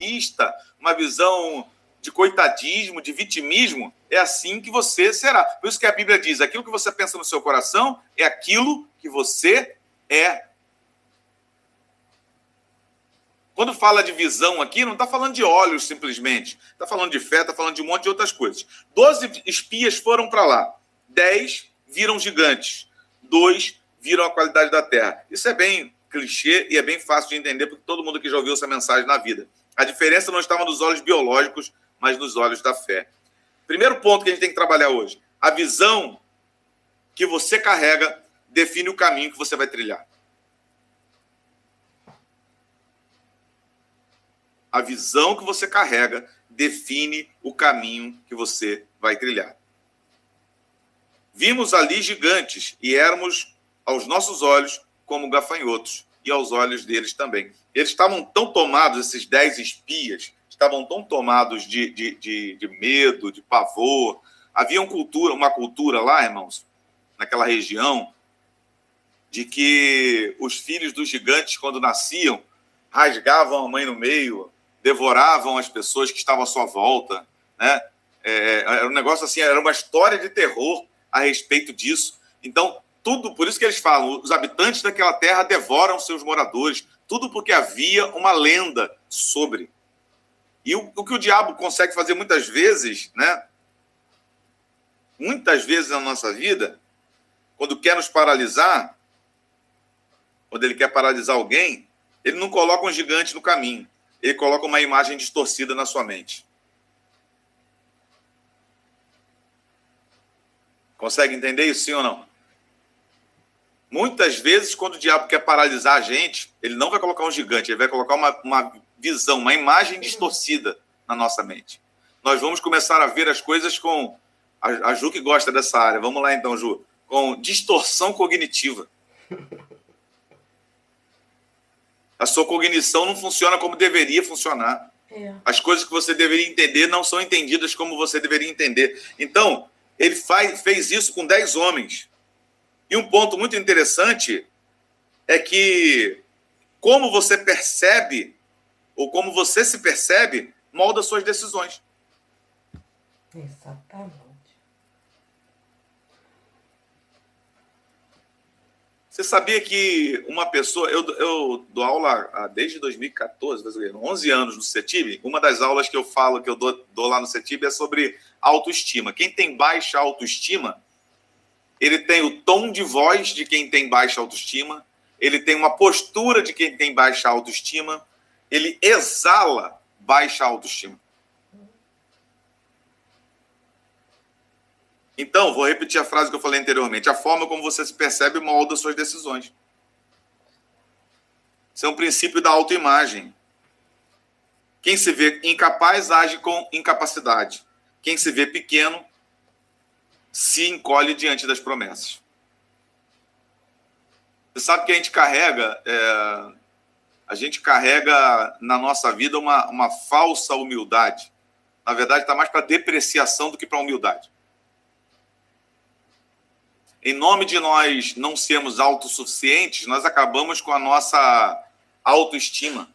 paternalista, uma visão de coitadismo, de vitimismo, é assim que você será. Por isso que a Bíblia diz, aquilo que você pensa no seu coração é aquilo que você é. Quando fala de visão aqui, não está falando de olhos simplesmente. Está falando de fé, está falando de um monte de outras coisas. 12 espias foram para lá. 10 viram gigantes. 2 viram a qualidade da terra. Isso é bem clichê e é bem fácil de entender, porque todo mundo que já ouviu essa mensagem na vida. A diferença não estava nos olhos biológicos, mas nos olhos da fé. Primeiro ponto que a gente tem que trabalhar hoje. A visão que você carrega define o caminho que você vai trilhar. A visão que você carrega define o caminho que você vai trilhar. Vimos ali gigantes e éramos, aos nossos olhos, como gafanhotos, e aos olhos deles também. Eles estavam tão tomados, esses 10 espias, estavam tão tomados de medo, de pavor. Havia uma cultura lá, irmãos, naquela região, de que os filhos dos gigantes, quando nasciam, rasgavam a mãe no meio, devoravam as pessoas que estavam à sua volta, né? Era um negócio assim, era uma história de terror a respeito disso. Então, tudo, por isso que eles falam, os habitantes daquela terra devoram seus moradores, tudo porque havia uma lenda sobre. E o que o diabo consegue fazer muitas vezes, né? Muitas vezes na nossa vida, quando quer nos paralisar, quando ele quer paralisar alguém, ele não coloca um gigante no caminho. Ele coloca uma imagem distorcida na sua mente. Consegue entender isso, sim ou não? Muitas vezes, quando o diabo quer paralisar a gente, ele não vai colocar um gigante, ele vai colocar uma visão, uma imagem distorcida na nossa mente. Nós vamos começar a ver as coisas com... A Ju que gosta dessa área. Vamos lá então, Ju. Com distorção cognitiva. A sua cognição não funciona como deveria funcionar. As coisas que você deveria entender não são entendidas como você deveria entender. Então, ele fez isso com 10 homens. E um ponto muito interessante é que como você percebe, ou como você se percebe, molda suas decisões. Exatamente. Você sabia que uma pessoa... Eu dou aula desde 2014, 11 anos no CETIB. Uma das aulas que eu falo, que eu dou lá no CETIB, é sobre autoestima. Quem tem baixa autoestima, ele tem o tom de voz de quem tem baixa autoestima, ele tem uma postura de quem tem baixa autoestima, ele exala baixa autoestima. Então, vou repetir a frase que eu falei anteriormente. A forma como você se percebe molda suas decisões. Isso é um princípio da autoimagem. Quem se vê incapaz age com incapacidade. Quem se vê pequeno se encolhe diante das promessas. Você sabe que a gente carrega na nossa vida uma falsa humildade. Na verdade, está mais para depreciação do que para humildade. Em nome de nós não sermos autossuficientes, nós acabamos com a nossa autoestima.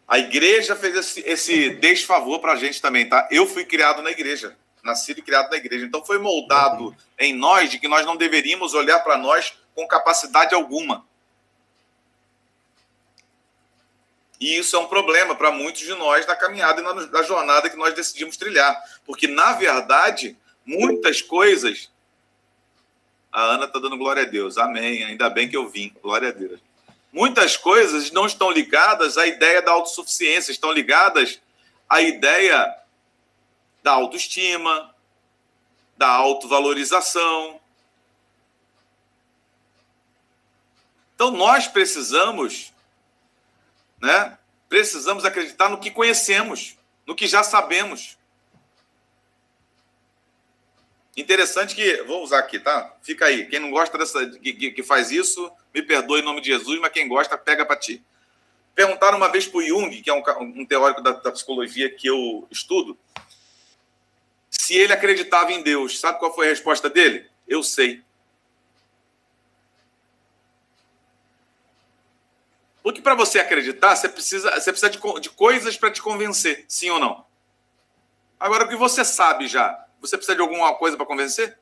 A igreja fez esse desfavor para a gente também, tá? Eu fui criado na igreja, nascido e criado na igreja. Então foi moldado em nós de que nós não deveríamos olhar para nós com capacidade alguma. E isso é um problema para muitos de nós na caminhada e na jornada que nós decidimos trilhar. Porque, na verdade, muitas coisas... A Ana está dando glória a Deus. Amém. Ainda bem que eu vim. Glória a Deus. Muitas coisas não estão ligadas à ideia da autossuficiência, estão ligadas à ideia da autoestima, da autovalorização. Então, nós precisamos... né? Precisamos acreditar no que conhecemos, no que já sabemos. Interessante que... Vou usar aqui, tá? Fica aí. Quem não gosta que faz isso, me perdoe em nome de Jesus, mas quem gosta, pega para ti. Perguntaram uma vez para o Jung, que é um teórico da psicologia que eu estudo, se ele acreditava em Deus. Sabe qual foi a resposta dele? Eu sei. Porque para você acreditar, você precisa de coisas para te convencer, sim ou não? Agora, o que você sabe já, você precisa de alguma coisa para convencer?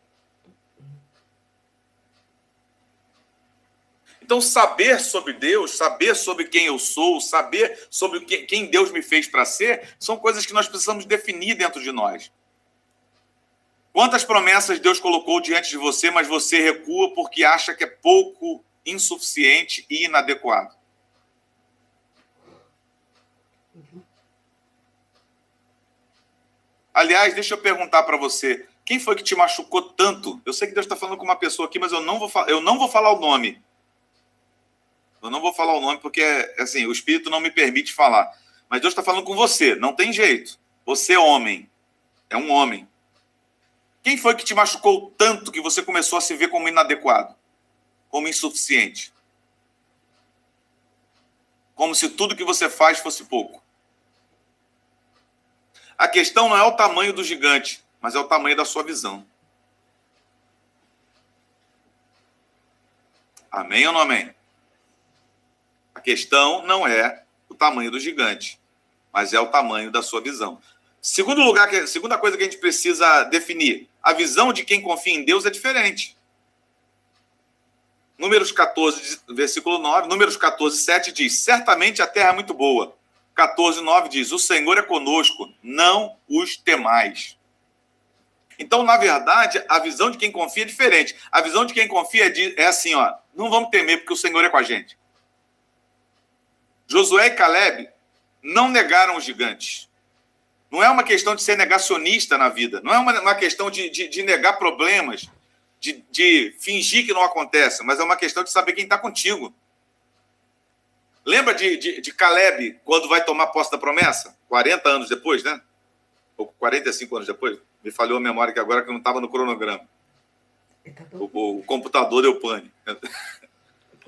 Então, saber sobre Deus, saber sobre quem eu sou, saber sobre quem Deus me fez para ser, são coisas que nós precisamos definir dentro de nós. Quantas promessas Deus colocou diante de você, mas você recua porque acha que é pouco, insuficiente e inadequado? Aliás, deixa eu perguntar para você, quem foi que te machucou tanto? Eu sei que Deus está falando com uma pessoa aqui, mas eu não vou falar o nome. Eu não vou falar o nome porque, assim, o Espírito não me permite falar. Mas Deus está falando com você, não tem jeito. Você é homem, é um homem. Quem foi que te machucou tanto que você começou a se ver como inadequado? Como insuficiente? Como se tudo que você faz fosse pouco? A questão não é o tamanho do gigante, mas é o tamanho da sua visão. Amém ou não amém? A questão não é o tamanho do gigante, mas é o tamanho da sua visão. Segunda coisa que a gente precisa definir, a visão de quem confia em Deus é diferente. Números 14, versículo 9, Números 14, 7 diz, certamente a terra é muito boa. 14, 9 diz, o Senhor é conosco, não os temais. Então, na verdade, a visão de quem confia é diferente. A visão de quem confia é assim, ó, não vamos temer porque o Senhor é com a gente. Josué e Caleb não negaram os gigantes. Não é uma questão de ser negacionista na vida. Não é uma questão de negar problemas, de fingir que não acontece, mas é uma questão de saber quem está contigo. Lembra de Caleb, quando vai tomar posse da promessa? 40 anos depois, né? Ou 45 anos depois? Me falhou a memória que agora que eu não estava no cronograma. O computador deu pane.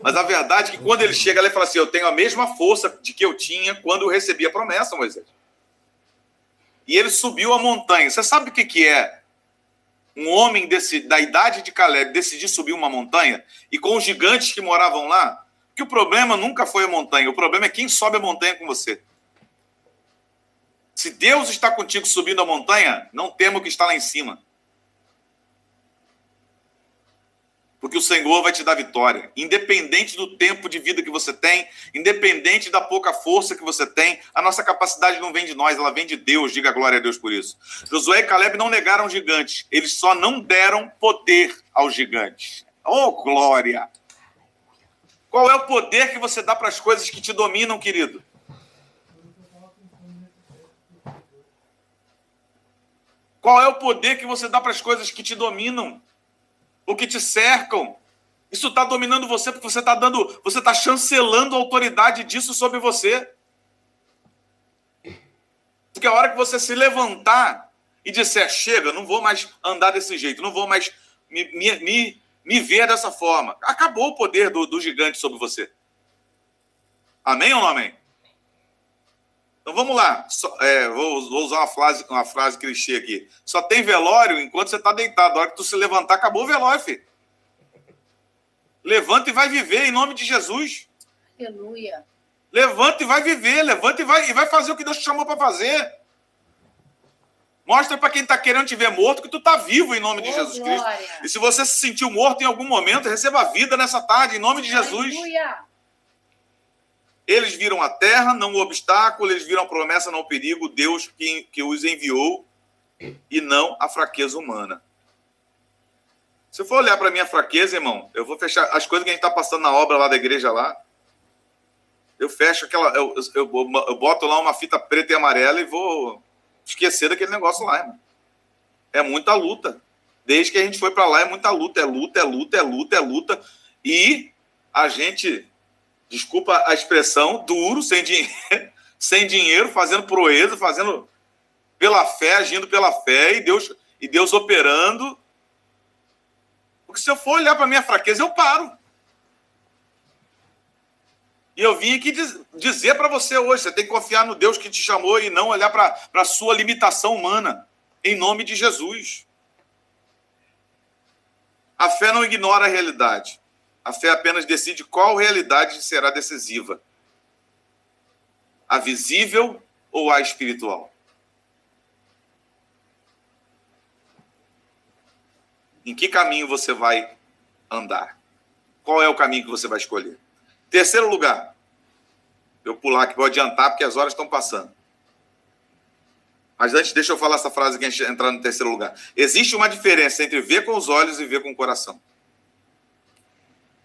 Mas a verdade é que quando ele chega, ele fala assim, eu tenho a mesma força de que eu tinha quando eu recebi a promessa, Moisés. E ele subiu a montanha. Você sabe o que é um homem da idade de Caleb decidir subir uma montanha? E com os gigantes que moravam lá, que o problema nunca foi a montanha, o problema é quem sobe a montanha com você. Se Deus está contigo subindo a montanha, não tema o que está lá em cima. Porque o Senhor vai te dar vitória. Independente do tempo de vida que você tem, independente da pouca força que você tem, a nossa capacidade não vem de nós, ela vem de Deus. Diga glória a Deus por isso. Josué e Caleb não negaram os gigantes. Eles só não deram poder aos gigantes. Oh, glória! Qual é o poder que você dá para as coisas que te dominam, querido? Qual é o poder que você dá para as coisas que te dominam? O que te cercam? Isso está dominando você porque você está chancelando a autoridade disso sobre você. Porque a hora que você se levantar e disser, chega, não vou mais andar desse jeito, não vou mais me ver dessa forma. Acabou o poder do gigante sobre você. Amém ou não amém? Então vamos lá. Vou usar uma frase clichê aqui. Só tem velório enquanto você está deitado. A hora que tu se levantar, acabou o velório, filho. Levanta e vai viver em nome de Jesus. Aleluia. Levanta e vai viver. Levanta e vai fazer o que Deus te chamou para fazer. Mostra para quem está querendo te ver morto que tu está vivo em nome de Jesus Cristo. E se você se sentiu morto em algum momento, receba a vida nessa tarde, em nome de Jesus. Aleluia. Eles viram a terra, não o obstáculo, eles viram a promessa, não o perigo, Deus que os enviou e não a fraqueza humana. Se eu for olhar para a minha fraqueza, irmão, eu vou fechar as coisas que a gente está passando na obra lá da igreja lá. Eu fecho aquela... Eu boto lá uma fita preta e amarela e vou esquecer daquele negócio lá, irmão. É muita luta. Desde que a gente foi para lá, é muita luta. É luta, é luta, é luta, é luta. E a gente... Desculpa a expressão, duro, sem dinheiro, fazendo proeza, fazendo pela fé, agindo pela fé, e Deus operando. Porque se eu for olhar para a minha fraqueza, eu paro. E eu vim aqui dizer para você hoje, você tem que confiar no Deus que te chamou e não olhar para a sua limitação humana, em nome de Jesus. A fé não ignora a realidade. A fé apenas decide qual realidade será decisiva. A visível ou a espiritual? Em que caminho você vai andar? Qual é o caminho que você vai escolher? Terceiro lugar. Eu pular aqui, vou adiantar porque as horas estão passando. Mas antes, deixa eu falar essa frase aqui antes de entrar no terceiro lugar. Existe uma diferença entre ver com os olhos e ver com o coração.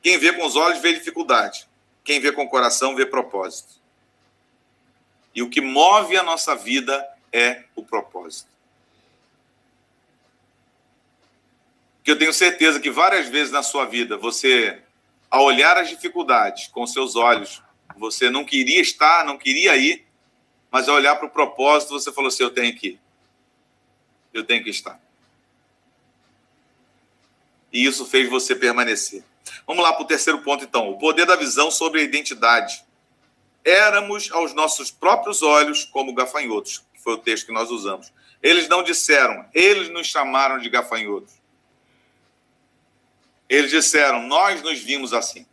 Quem vê com os olhos vê dificuldade. Quem vê com o coração vê propósito. E o que move a nossa vida é o propósito. Porque eu tenho certeza que várias vezes na sua vida, você, ao olhar as dificuldades com seus olhos, você não queria estar, não queria ir, mas ao olhar para o propósito, você falou assim, eu tenho que ir. Eu tenho que estar. E isso fez você permanecer. Vamos lá para o terceiro ponto, então. O poder da visão sobre a identidade. Éramos aos nossos próprios olhos como gafanhotos, que foi o texto que nós usamos. Eles não disseram, eles nos chamaram de gafanhotos. Eles disseram, nós nos vimos assim.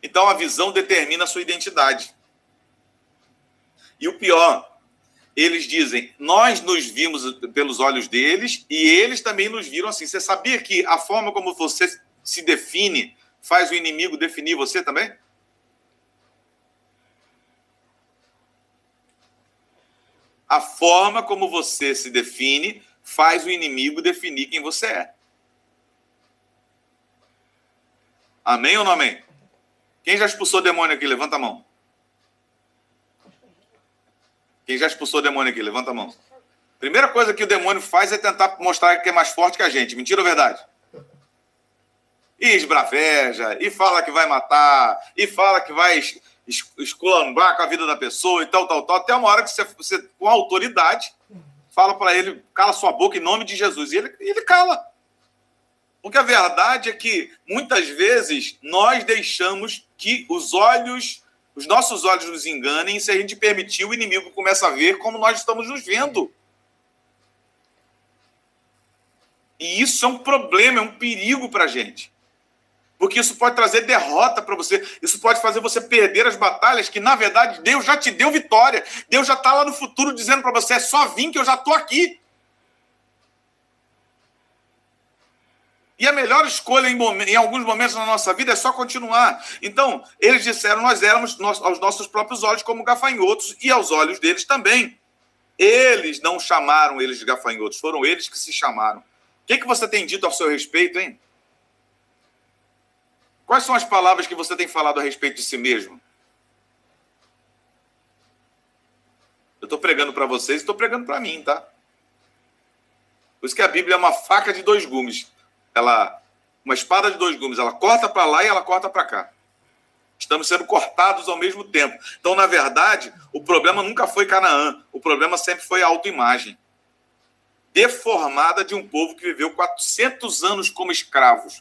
Então, a visão determina a sua identidade. E o pior, eles dizem, nós nos vimos pelos olhos deles e eles também nos viram assim. Você sabia que a forma como você se define faz o inimigo definir você também? A forma como você se define faz o inimigo definir quem você é. Amém ou não amém? Quem já expulsou demônio aqui? Levanta a mão. Quem já expulsou demônio aqui? Levanta a mão. Primeira coisa que o demônio faz é tentar mostrar que é mais forte que a gente. Mentira ou verdade? E esbraveja, e fala que vai matar, e fala que vai esculambar com a vida da pessoa e tal. Até uma hora que você com autoridade, fala para ele, cala sua boca em nome de Jesus. E ele cala. Porque a verdade é que, muitas vezes, nós deixamos que os nossos olhos nos enganem, e se a gente permitir, o inimigo começa a ver como nós estamos nos vendo. E isso é um problema, é um perigo para a gente. Porque isso pode trazer derrota para você, isso pode fazer você perder as batalhas que, na verdade, Deus já te deu vitória. Deus já está lá no futuro dizendo para você, é só vir que eu já estou aqui. E a melhor escolha em alguns momentos na nossa vida é só continuar. Então, eles disseram, nós éramos aos nossos próprios olhos como gafanhotos e aos olhos deles também. Eles não chamaram eles de gafanhotos, foram eles que se chamaram. O que você tem dito ao seu respeito, hein? Quais são as palavras que você tem falado a respeito de si mesmo? Eu estou pregando para vocês e estou pregando para mim, tá? Por isso que a Bíblia é uma faca de dois gumes. Uma espada de dois gumes, ela corta para lá e ela corta para cá. Estamos sendo cortados ao mesmo tempo. Então, na verdade, o problema nunca foi Canaã. O problema sempre foi a autoimagem deformada de um povo que viveu 400 anos como escravos.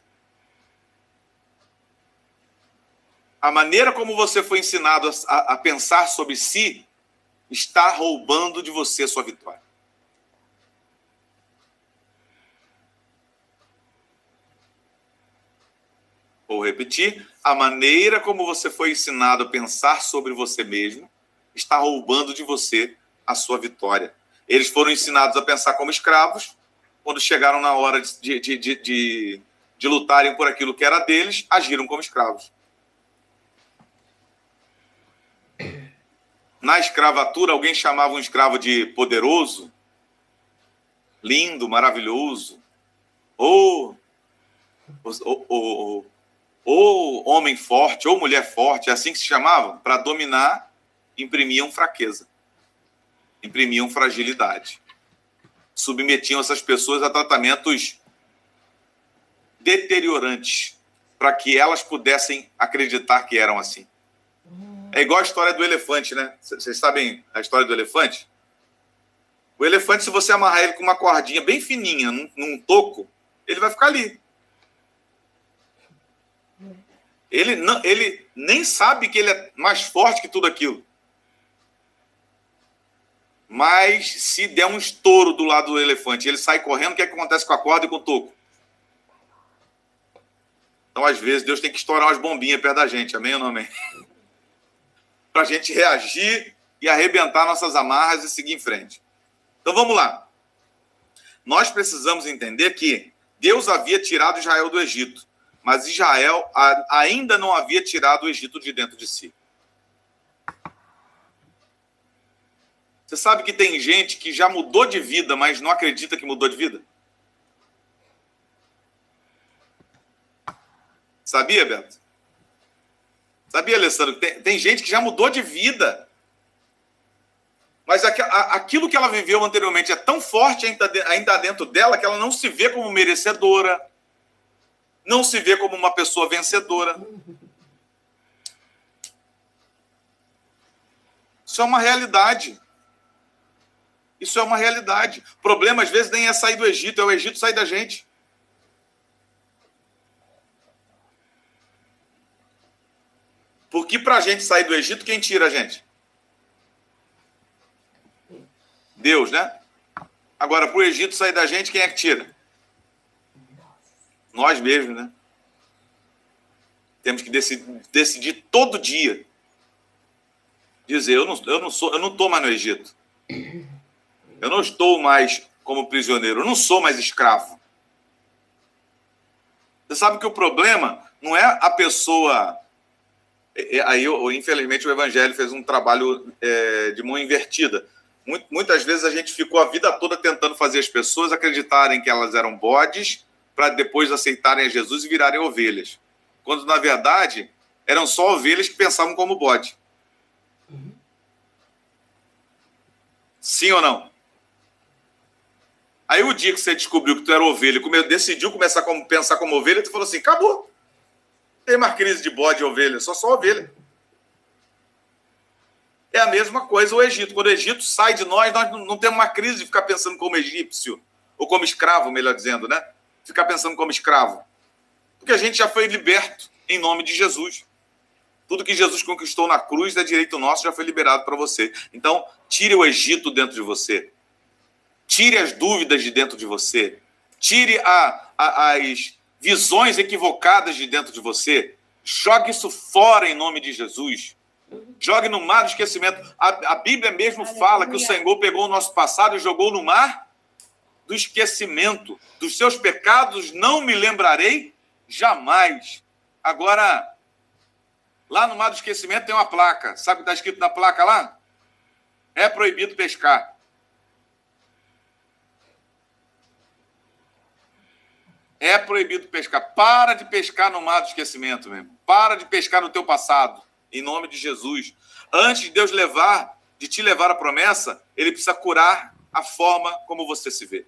A maneira como você foi ensinado a pensar sobre si está roubando de você a sua vitória. Vou repetir, a maneira como você foi ensinado a pensar sobre você mesmo está roubando de você a sua vitória. Eles foram ensinados a pensar como escravos, quando chegaram na hora de lutarem por aquilo que era deles, agiram como escravos. Na escravatura, alguém chamava um escravo de poderoso, lindo, maravilhoso, ou homem forte, ou mulher forte, é assim que se chamavam. Para dominar, imprimiam fraqueza, imprimiam fragilidade. Submetiam essas pessoas a tratamentos deteriorantes, para que elas pudessem acreditar que eram assim. É igual a história do elefante, né? Vocês sabem a história do elefante? O elefante, se você amarrar ele com uma cordinha bem fininha, num toco, ele vai ficar ali. Ele nem sabe que ele é mais forte que tudo aquilo. Mas se der um estouro do lado do elefante, ele sai correndo, o que acontece com a corda e com o toco? Então, às vezes, Deus tem que estourar umas bombinhas perto da gente. Amém ou não amém? para a gente reagir e arrebentar nossas amarras e seguir em frente. Então vamos lá. Nós precisamos entender que Deus havia tirado Israel do Egito, mas Israel ainda não havia tirado o Egito de dentro de si. Você sabe que tem gente que já mudou de vida, mas não acredita que mudou de vida? Sabia, Beto? Sabia, Alessandro? Tem gente que já mudou de vida, mas aquilo que ela viveu anteriormente é tão forte ainda dentro dela que ela não se vê como merecedora, não se vê como uma pessoa vencedora. Isso é uma realidade. Isso é uma realidade. O problema, às vezes, nem é sair do Egito, é o Egito sair da gente. Porque para a gente sair do Egito, quem tira a gente? Deus, né? Agora, para o Egito sair da gente, quem é que tira? Nós mesmos, né? Temos que decidir todo dia. Dizer, eu não estou mais no Egito. Eu não estou mais como prisioneiro. Eu não sou mais escravo. Você sabe que o problema não é a pessoa... Aí, infelizmente, o Evangelho fez um trabalho de mão invertida. Muitas vezes a gente ficou a vida toda tentando fazer as pessoas acreditarem que elas eram bodes para depois aceitarem a Jesus e virarem ovelhas. Quando, na verdade, eram só ovelhas que pensavam como bode. Sim ou não? Aí o dia que você descobriu que tu era ovelha, decidiu começar a pensar como ovelha, tu falou assim, acabou. Não tem mais crise de bode e ovelha, só ovelha. É a mesma coisa o Egito. Quando o Egito sai de nós não temos uma crise de ficar pensando como egípcio, ou como escravo, melhor dizendo, né? Ficar pensando como escravo. Porque a gente já foi liberto em nome de Jesus. Tudo que Jesus conquistou na cruz é direito nosso, já foi liberado para você. Então, tire o Egito dentro de você. Tire as dúvidas de dentro de você. Tire as visões equivocadas de dentro de você. Jogue isso fora em nome de Jesus. Jogue no mar do esquecimento. A Bíblia mesmo fala que o Senhor pegou o nosso passado e jogou no mar do esquecimento. Dos seus pecados não me lembrarei jamais. Agora, lá no mar do esquecimento tem uma placa. Sabe o que está escrito na placa lá? É proibido pescar. É proibido pescar. Para de pescar no mar do esquecimento, meu irmão. Para de pescar no teu passado. Em nome de Jesus. Antes de Deus de te levar a promessa, ele precisa curar a forma como você se vê.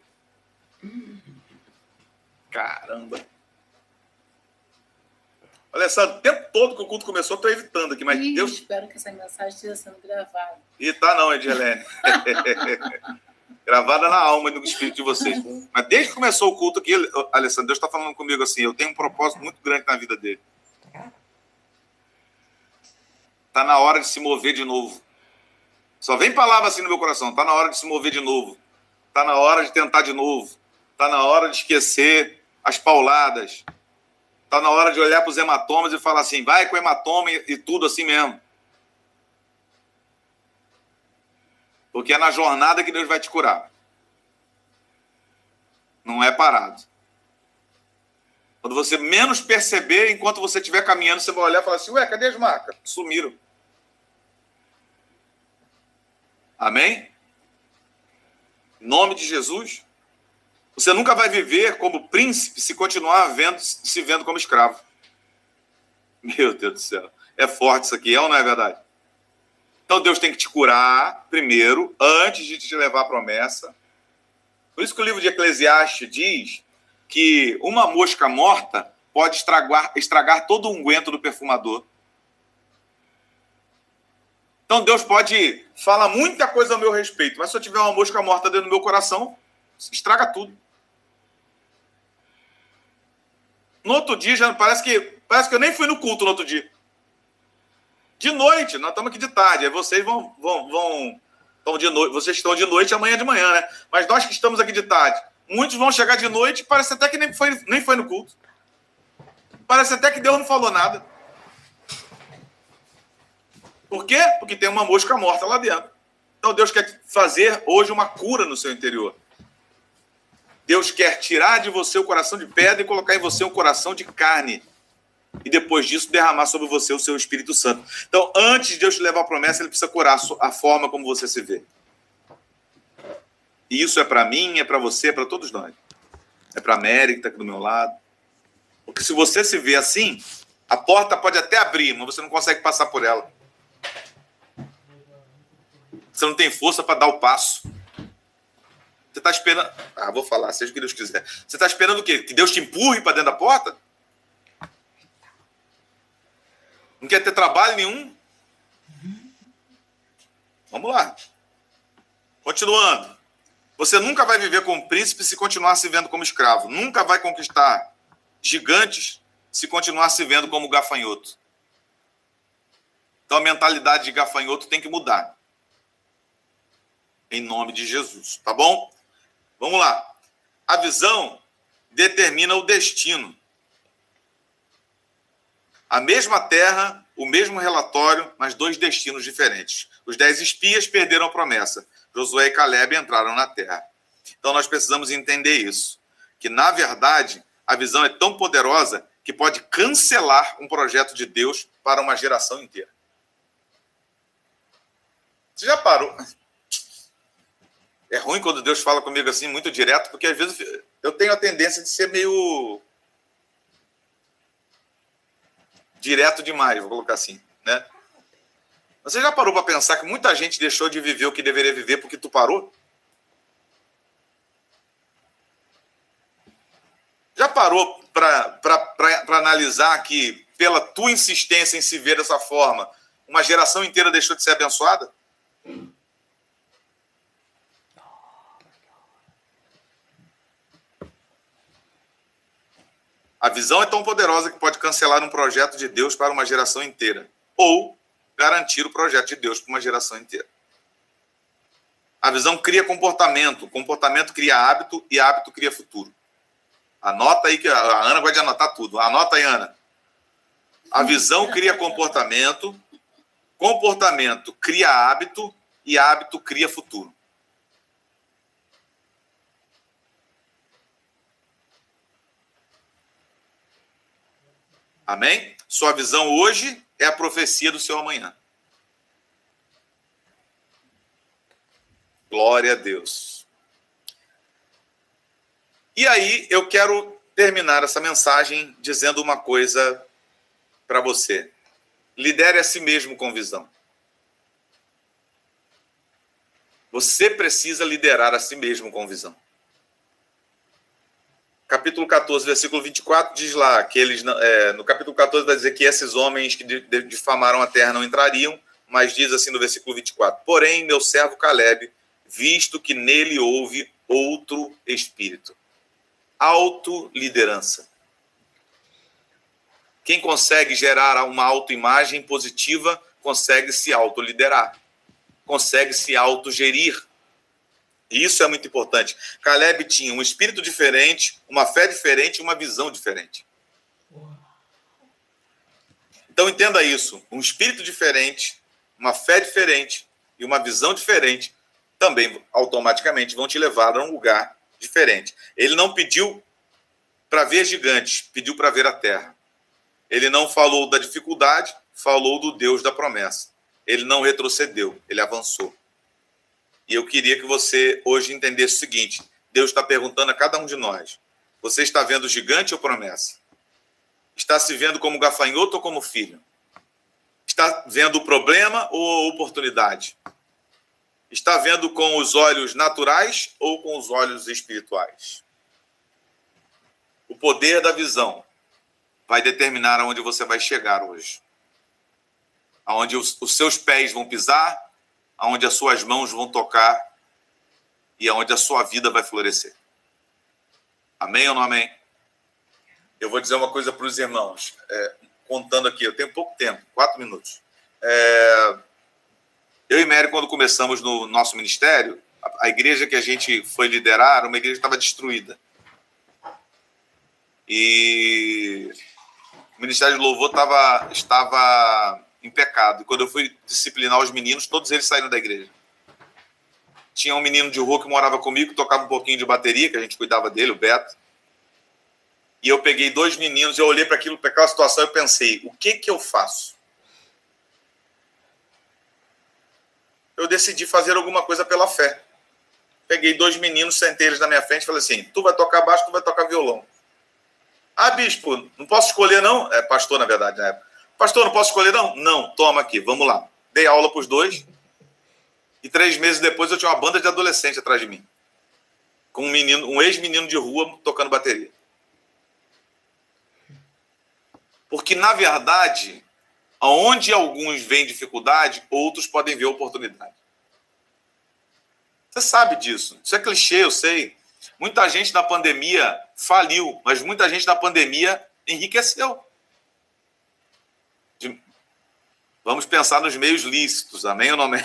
Caramba. Olha só, o tempo todo que o culto começou, eu estou evitando aqui, mas Deus... Espero que essa mensagem esteja sendo gravada. E tá não, Edilene. Gravada na alma e no espírito de vocês. Mas desde que começou o culto aqui, Alessandro, Deus está falando comigo assim, eu tenho um propósito muito grande na vida dele. Está na hora de se mover de novo. Só vem palavra assim no meu coração. Está na hora de se mover de novo. Está na hora de tentar de novo. Está na hora de esquecer as pauladas. Está na hora de olhar para os hematomas e falar assim, vai com hematoma e tudo assim mesmo. Porque é na jornada que Deus vai te curar. Não é parado. Quando você menos perceber, enquanto você estiver caminhando, você vai olhar e falar assim, ué, cadê as marcas? Sumiram. Amém? Em nome de Jesus. Você nunca vai viver como príncipe se continuar se vendo como escravo. Meu Deus do céu. É forte isso aqui, é ou não é verdade? Então Deus tem que te curar primeiro, antes de te levar à promessa. Por isso que o livro de Eclesiastes diz que uma mosca morta pode estragar todo o unguento do perfumador. Então Deus pode falar muita coisa ao meu respeito, mas se eu tiver uma mosca morta dentro do meu coração, estraga tudo. No outro dia, já parece que eu nem fui no culto no outro dia. De noite, nós estamos aqui de tarde, aí vocês estão de noite, vocês estão de noite, amanhã de manhã, né? Mas nós que estamos aqui de tarde, muitos vão chegar de noite, parece até que nem foi no culto. Parece até que Deus não falou nada. Por quê? Porque tem uma mosca morta lá dentro. Então Deus quer fazer hoje uma cura no seu interior. Deus quer tirar de você o coração de pedra e colocar em você um coração de carne. E depois disso derramar sobre você o seu Espírito Santo. Então, antes de Deus te levar a promessa, ele precisa curar a forma como você se vê. E isso é para mim, é para você, é para todos nós. É para a Mary, que está aqui do meu lado. Porque se você se vê assim, a porta pode até abrir, mas você não consegue passar por ela. Você não tem força para dar o passo. Você está esperando... vou falar, seja o que Deus quiser. Você está esperando o quê? Que Deus te empurre para dentro da porta? Não quer ter trabalho nenhum? Vamos lá. Continuando. Você nunca vai viver como príncipe se continuar se vendo como escravo. Nunca vai conquistar gigantes se continuar se vendo como gafanhoto. Então a mentalidade de gafanhoto tem que mudar. Em nome de Jesus, tá bom? Vamos lá. A visão determina o destino. A mesma terra, o mesmo relatório, mas 2 destinos diferentes. Os 10 espias perderam a promessa. Josué e Caleb entraram na terra. Então nós precisamos entender isso. Que, na verdade, a visão é tão poderosa que pode cancelar um projeto de Deus para uma geração inteira. Você já parou? É ruim quando Deus fala comigo assim, muito direto, porque às vezes eu tenho a tendência de ser meio direto demais, vou colocar assim, né? Você já parou para pensar que muita gente deixou de viver o que deveria viver porque tu parou? Já parou para analisar que, pela tua insistência em se ver dessa forma, uma geração inteira deixou de ser abençoada? A visão é tão poderosa que pode cancelar um projeto de Deus para uma geração inteira. Ou garantir o projeto de Deus para uma geração inteira. A visão cria comportamento. Comportamento cria hábito e hábito cria futuro. Anota aí que a Ana gosta de anotar tudo. Anota aí, Ana. A visão cria comportamento. Comportamento cria hábito e hábito cria futuro. Amém? Sua visão hoje é a profecia do seu amanhã. Glória a Deus. E aí, eu quero terminar essa mensagem dizendo uma coisa para você. Lidere a si mesmo com visão. Você precisa liderar a si mesmo com visão. Capítulo 14, versículo 24, diz lá que eles, no capítulo 14 vai dizer que esses homens que difamaram a terra não entrariam, mas diz assim no versículo 24, porém, meu servo Caleb, visto que nele houve outro espírito. Autoliderança. Quem consegue gerar uma autoimagem positiva, consegue se autoliderar, consegue se autogerir. E isso é muito importante. Caleb tinha um espírito diferente, uma fé diferente e uma visão diferente. Então entenda isso. Um espírito diferente, uma fé diferente e uma visão diferente também automaticamente vão te levar a um lugar diferente. Ele não pediu para ver gigantes, pediu para ver a terra. Ele não falou da dificuldade, falou do Deus da promessa. Ele não retrocedeu, ele avançou. E eu queria que você hoje entendesse o seguinte, Deus está perguntando a cada um de nós, você está vendo gigante ou promessa? Está se vendo como gafanhoto ou como filho? Está vendo o problema ou a oportunidade? Está vendo com os olhos naturais ou com os olhos espirituais? O poder da visão vai determinar aonde você vai chegar hoje. Aonde os seus pés vão pisar, aonde as suas mãos vão tocar e aonde a sua vida vai florescer. Amém ou não amém? Eu vou dizer uma coisa para os irmãos, contando aqui, eu tenho pouco tempo, 4 minutos. Eu e Mary, quando começamos no nosso ministério, a igreja que a gente foi liderar era uma igreja que estava destruída. E o Ministério de Louvor estava em pecado. E quando eu fui disciplinar os meninos, todos eles saíram da igreja. Tinha um menino de rua que morava comigo, que tocava um pouquinho de bateria, que a gente cuidava dele, o Beto. E eu peguei 2 meninos, eu olhei para aquela situação e pensei, o que eu faço? Eu decidi fazer alguma coisa pela fé. Peguei 2 meninos, sentei eles na minha frente e falei assim, tu vai tocar baixo, tu vai tocar violão. Ah, bispo, não posso escolher não? É pastor, na verdade, na época. Pastor, não posso escolher não? Não, toma aqui, vamos lá. Dei aula para os 2. E 3 meses depois eu tinha uma banda de adolescente atrás de mim. Com um ex-menino de rua tocando bateria. Porque, na verdade, onde alguns veem dificuldade, outros podem ver oportunidade. Você sabe disso. Isso é clichê, eu sei. Muita gente na pandemia faliu, mas muita gente na pandemia enriqueceu. Vamos pensar nos meios lícitos, amém ou não amém?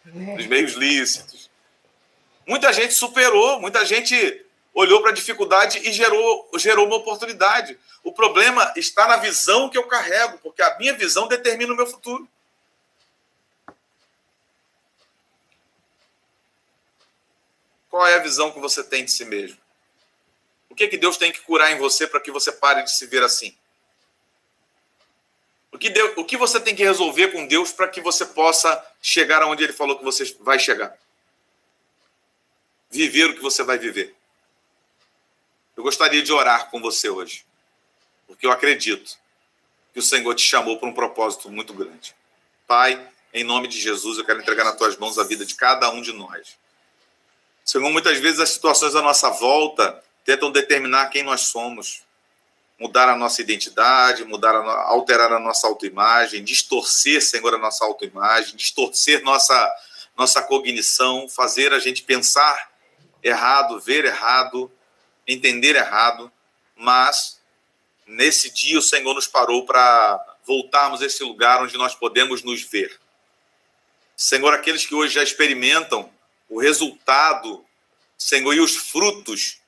Nos meios lícitos. Muita gente superou, muita gente olhou para a dificuldade e gerou uma oportunidade. O problema está na visão que eu carrego, porque a minha visão determina o meu futuro. Qual é a visão que você tem de si mesmo? O que Deus tem que curar em você para que você pare de se ver assim? O que você tem que resolver com Deus para que você possa chegar aonde Ele falou que você vai chegar? Viver o que você vai viver. Eu gostaria de orar com você hoje, porque eu acredito que o Senhor te chamou para um propósito muito grande. Pai, em nome de Jesus, eu quero entregar nas tuas mãos a vida de cada um de nós. Senhor, muitas vezes as situações à nossa volta tentam determinar quem nós somos, mudar a nossa identidade, alterar a nossa autoimagem, distorcer, Senhor, a nossa autoimagem, distorcer nossa cognição, fazer a gente pensar errado, ver errado, entender errado, mas nesse dia o Senhor nos parou para voltarmos a esse lugar onde nós podemos nos ver. Senhor, aqueles que hoje já experimentam o resultado, Senhor, e os frutos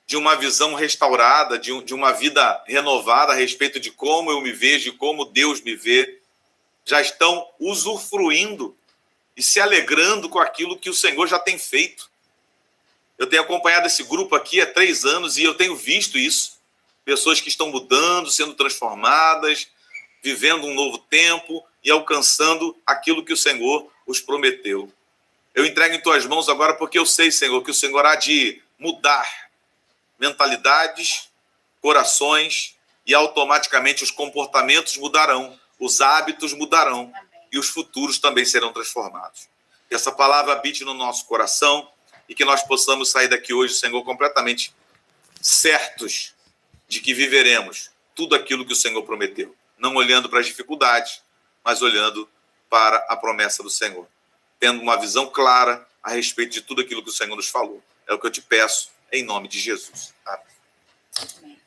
de uma visão restaurada, de uma vida renovada a respeito de como eu me vejo, de como Deus me vê, já estão usufruindo e se alegrando com aquilo que o Senhor já tem feito. Eu tenho acompanhado esse grupo aqui há 3 anos e eu tenho visto isso. Pessoas que estão mudando, sendo transformadas, vivendo um novo tempo e alcançando aquilo que o Senhor os prometeu. Eu entrego em tuas mãos agora porque eu sei, Senhor, que o Senhor há de mudar mentalidades, corações e automaticamente os comportamentos mudarão, os hábitos mudarão e os futuros também serão transformados. Que essa palavra habite no nosso coração e que nós possamos sair daqui hoje, Senhor, completamente certos de que viveremos tudo aquilo que o Senhor prometeu, não olhando para as dificuldades, mas olhando para a promessa do Senhor, tendo uma visão clara a respeito de tudo aquilo que o Senhor nos falou. É o que eu te peço, em nome de Jesus. Amém.